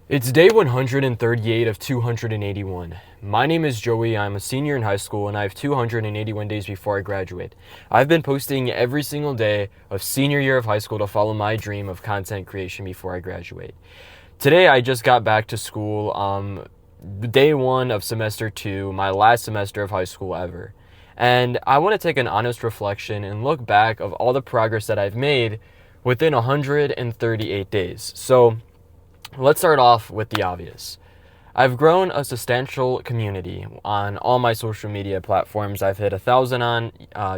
It's day 138 of 281. My name is Joey. I'm a senior in high school and I have 281 days before I graduate. I've been posting every single day of senior year of high school to follow my dream of content creation before I graduate. Today I just got back to school, day one of semester two, my last semester of high school ever. And I want to take an honest reflection and look back of all the progress that I've made within 138 days. So let's start off with the obvious. I've grown a substantial community on all my social media platforms. I've hit 1,000 on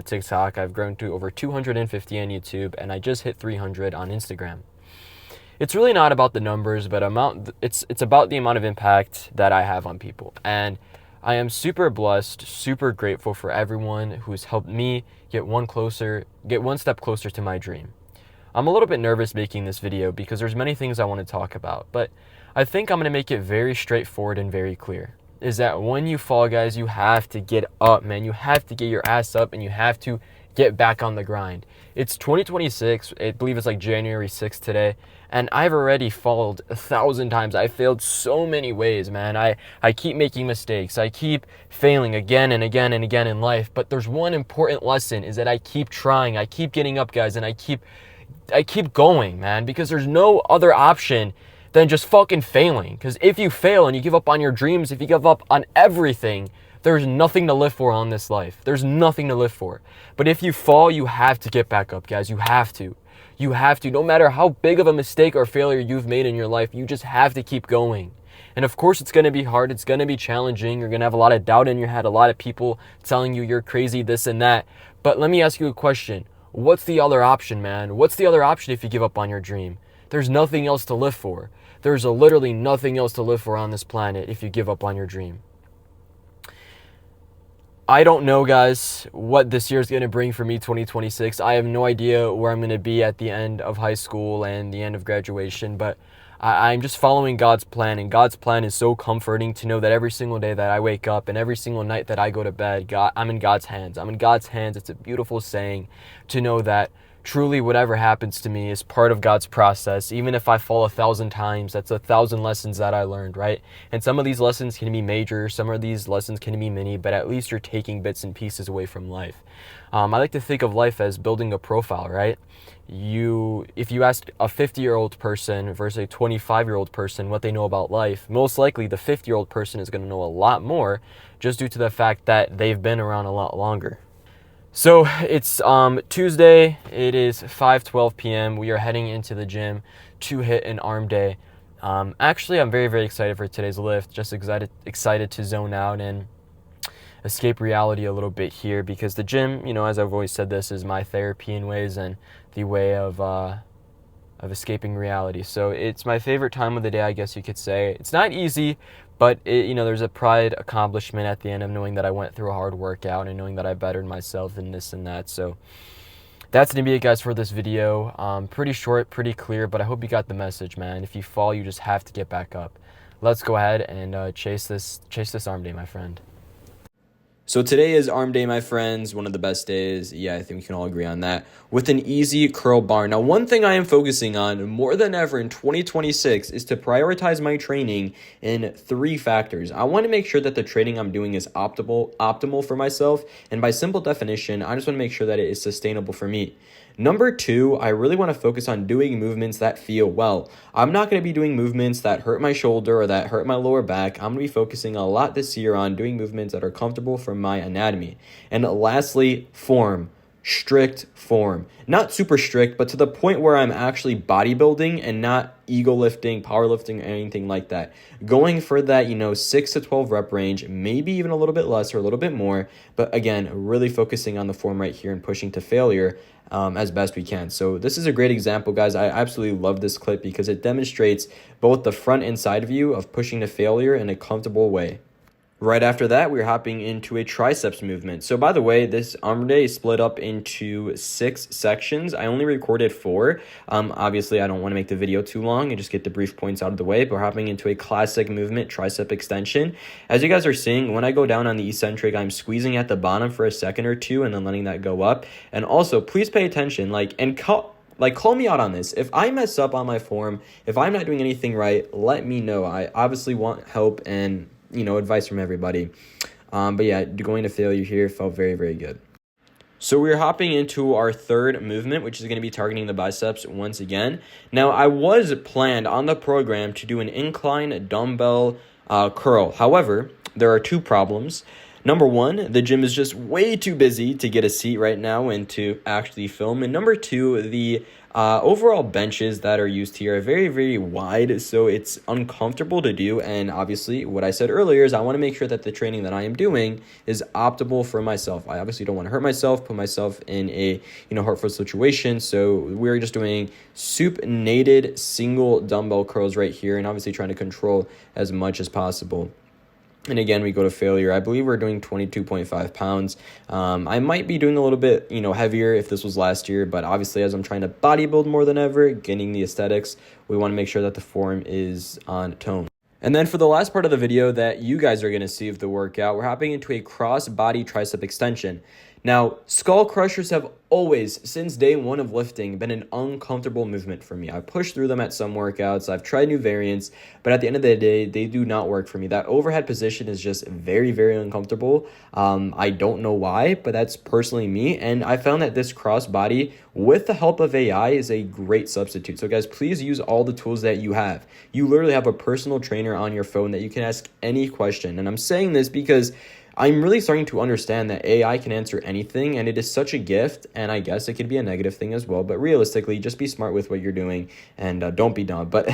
TikTok. I've grown to over 250 on YouTube, and I just hit 300 on Instagram. It's really not about the numbers, but it's about the amount of impact that I have on people. And I am super blessed, super grateful for everyone who's helped me get one step closer to my dream. I'm a little bit nervous making this video because there's many things I want to talk about, but I think I'm going to make it very straightforward and very clear. Is that when you fall, guys, you have to get up, man. You have to get your ass up and you have to get back on the grind. It's 2026. I believe it's like January 6th today, and I've already failed 1,000 times. I failed so many ways, man. I keep making mistakes. I keep failing again and again and again in life, but there's one important lesson is that I keep trying. I keep getting up, guys, and I keep going, man, because there's no other option than just fucking failing. Because if you fail and you give up on your dreams, if you give up on everything, there's nothing to live for on this life. There's nothing to live for. But if you fall, you have to get back up, guys. You have to. You have to. No matter how big of a mistake or failure you've made in your life, you just have to keep going. And of course, it's going to be hard. It's going to be challenging. You're going to have a lot of doubt in your head, a lot of people telling you you're crazy, this and that. But let me ask you a question. What's the other option, man? What's the other option if you give up on your dream? There's nothing else to live for. There's literally nothing else to live for on this planet if you give up on your dream. I don't know, guys, what this year is going to bring for me, 2026. I have no idea where I'm going to be at the end of high school and the end of graduation, but I'm just following God's plan, and God's plan is so comforting to know that every single day that I wake up and every single night that I go to bed, I'm in God's hands. I'm in God's hands. It's a beautiful saying to know that truly whatever happens to me is part of God's process. Even if I fall 1,000 times, that's 1,000 lessons that I learned, right? And some of these lessons can be major, some of these lessons can be mini, but at least you're taking bits and pieces away from life. I like to think of life as building a profile, right? If you ask a 50-year-old person versus a 25-year-old person what they know about life, most likely the 50-year-old person is going to know a lot more just due to the fact that they've been around a lot longer. So it's Tuesday. It is 5:12 p.m. We are heading into the gym to hit an arm day. Actually, I'm very, very excited for today's lift. Just excited to zone out and escape reality a little bit here, because the gym, as I've always said, this is my therapy in ways and the way of escaping reality. So it's my favorite time of the day, I guess you could say. It's not easy, but there's a pride accomplishment at the end of knowing that I went through a hard workout and knowing that I bettered myself and this and that. So that's going to be it, guys, for this video. Pretty short, pretty clear, but I hope you got the message, man. If you fall, you just have to get back up. Let's go ahead and chase this arm day, my friend. So today is arm day, my friends, one of the best days. Yeah, I think we can all agree on that. With an easy curl bar. Now, one thing I am focusing on more than ever in 2026 is to prioritize my training in 3 factors. I want to make sure that the training I'm doing is optimal for myself. And by simple definition, I just want to make sure that it is sustainable for me. Number 2, I really want to focus on doing movements that feel well. I'm not going to be doing movements that hurt my shoulder or that hurt my lower back. I'm going to be focusing a lot this year on doing movements that are comfortable for my anatomy. And lastly, form. Strict form. Not super strict, but to the point where I'm actually bodybuilding and not ego lifting, powerlifting, or anything like that. Going for that, 6 to 12 rep range, maybe even a little bit less or a little bit more. But again, really focusing on the form right here and pushing to failure as best we can. So this is a great example, guys. I absolutely love this clip because it demonstrates both the front and side view of pushing to failure in a comfortable way. Right after that, we're hopping into a triceps movement. So by the way, this arm day is split up into 6 sections. I only recorded 4. Obviously, I don't want to make the video too long and just get the brief points out of the way, but we're hopping into a classic movement, tricep extension. As you guys are seeing, when I go down on the eccentric, I'm squeezing at the bottom for a second or two and then letting that go up. And also, please pay attention, like, call me out on this. If I mess up on my form, if I'm not doing anything right, let me know. I obviously want help and, advice from everybody. But yeah, going to failure here felt very, very good. So we're hopping into our third movement, which is going to be targeting the biceps once again. Now, I was planned on the program to do an incline dumbbell curl. However, there are two problems. Number one, the gym is just way too busy to get a seat right now and to actually film. And number two, the overall benches that are used here are very, very wide, so it's uncomfortable to do. And obviously, what I said earlier is I want to make sure that the training that I am doing is optimal for myself. I obviously don't want to hurt myself, put myself in a hurtful situation. So we're just doing supinated single dumbbell curls right here, and obviously trying to control as much as possible. And again, we go to failure. I believe we're doing 22.5 pounds. I might be doing a little bit, heavier if this was last year, but obviously as I'm trying to bodybuild more than ever, getting the aesthetics, we want to make sure that the form is on tone. And then for the last part of the video that you guys are going to see of the workout, we're hopping into a cross body tricep extension. Now, skull crushers have always, since day one of lifting, been an uncomfortable movement for me. I've pushed through them at some workouts. I've tried new variants, but at the end of the day, they do not work for me. That overhead position is just very, very uncomfortable. I don't know why, but that's personally me. And I found that this cross body, with the help of AI, is a great substitute. So guys, please use all the tools that you have. You literally have a personal trainer on your phone that you can ask any question. And I'm saying this because I'm really starting to understand that AI can answer anything, and it is such a gift, and I guess it could be a negative thing as well, but realistically, just be smart with what you're doing, and don't be dumb. But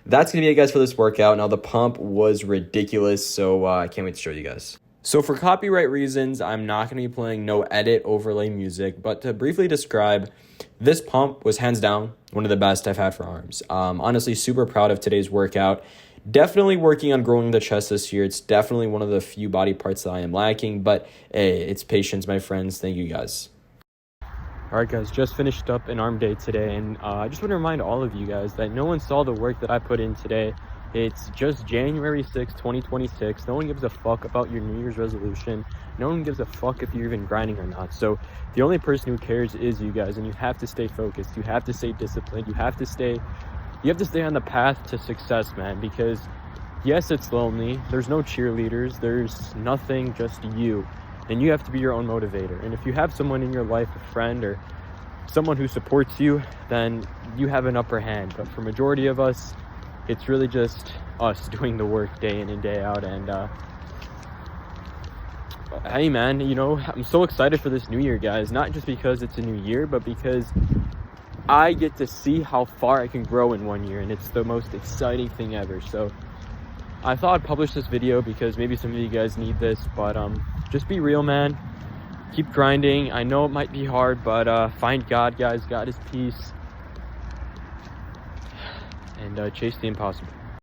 that's going to be it, guys, for this workout. Now, the pump was ridiculous, so I can't wait to show you guys. So for copyright reasons, I'm not going to be playing no edit overlay music, but to briefly describe, this pump was hands down one of the best I've had for arms. Honestly, super proud of today's workout. Definitely working on growing the chest this year. It's definitely one of the few body parts that I am lacking, but hey, it's patience, my friends. Thank you, guys. All right, guys, just finished up an arm day today, and I just want to remind all of you guys that no one saw the work that I put in today. It's just January 6th, 2026. No one gives a fuck about your New Year's resolution. No one gives a fuck if you're even grinding or not. So the only person who cares is you guys, and you have to stay focused. You have to stay disciplined. You have to stay on the path to success, man, because yes, it's lonely. There's no cheerleaders. There's nothing, just you. And you have to be your own motivator. And if you have someone in your life, a friend or someone who supports you, then you have an upper hand. But for majority of us, it's really just us doing the work day in and day out. And hey, man, I'm so excited for this new year, guys. Not just because it's a new year, but because I get to see how far I can grow in 1 year, and it's the most exciting thing ever. So I thought I'd publish this video because maybe some of you guys need this, but just be real, man. Keep grinding. I know it might be hard, but find God, guys. God is peace. And chase the impossible.